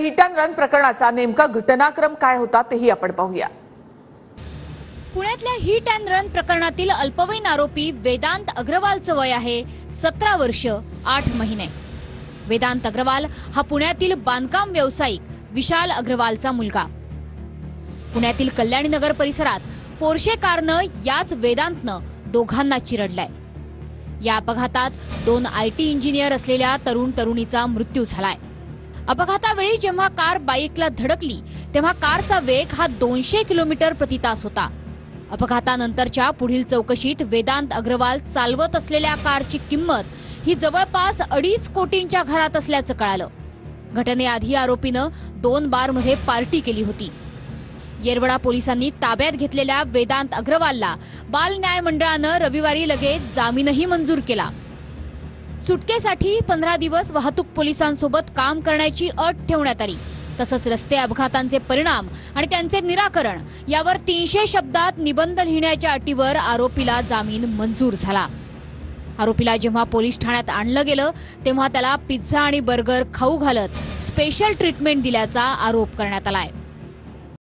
Hit and run प्रकरणाचा नेमका घटनाक्रम काय होता तेही आपण पाहूया। पुण्यातल्या हिट अँड रन प्रकरणातील अल्पवयीन आरोपी वेदांत अग्रवालचं वय आहे 17 वर्ष 8 महिने। वेदांत अग्रवाल हा पुण्यातील बांधकाम व्यावसायिक विशाल अग्रवालचा मुलगा। पुण्यातील कल्याणी नगर परिसरात पोर्शे कारनं याच वेदांतनं दोघांना चिरडलाय। या अपघातात 2 IT इंजिनियर असलेल्या तरुण तरुणीचा मृत्यू झालाय। अपघातावेळी जेव्हा कार बाईकला धडकली तेव्हा कारचा वेग हा 200 किलोमीटर प्रति तास होता। अपघातानंतरच्या पुढील चौकशीत वेदांत अग्रवाल चालवत असलेल्या कारची किंमत ही जवळपास 2.5 कोटींच्या घरात असल्याचं कळालं। घटनेआधी आरोपीनं 2 बारमध्ये पार्टी केली होती। येरवडा पोलिसांनी ताब्यात घेतलेल्या वेदांत अग्रवालला बाल न्याय मंडळानं रविवारी लगेच जामीनही मंजूर केला। सुटकेसाठी 15 दिवस वाहतूक पोलिसांसोबत काम करण्याची अट ठेवण्यात आली। तसंच रस्ते अपघातांचे परिणाम आणि त्यांचे निराकरण यावर 300 शब्दात निबंध लिहिण्याच्या अटीवर आरोपीला जामीन मंजूर झाला। आरोपीला जेव्हा पोलीस ठाण्यात आणलं गेलं तेव्हा त्याला पिझ्झा आणि बर्गर खाऊ घालत स्पेशल ट्रीटमेंट दिल्याचा आरोप करण्यात आलाय।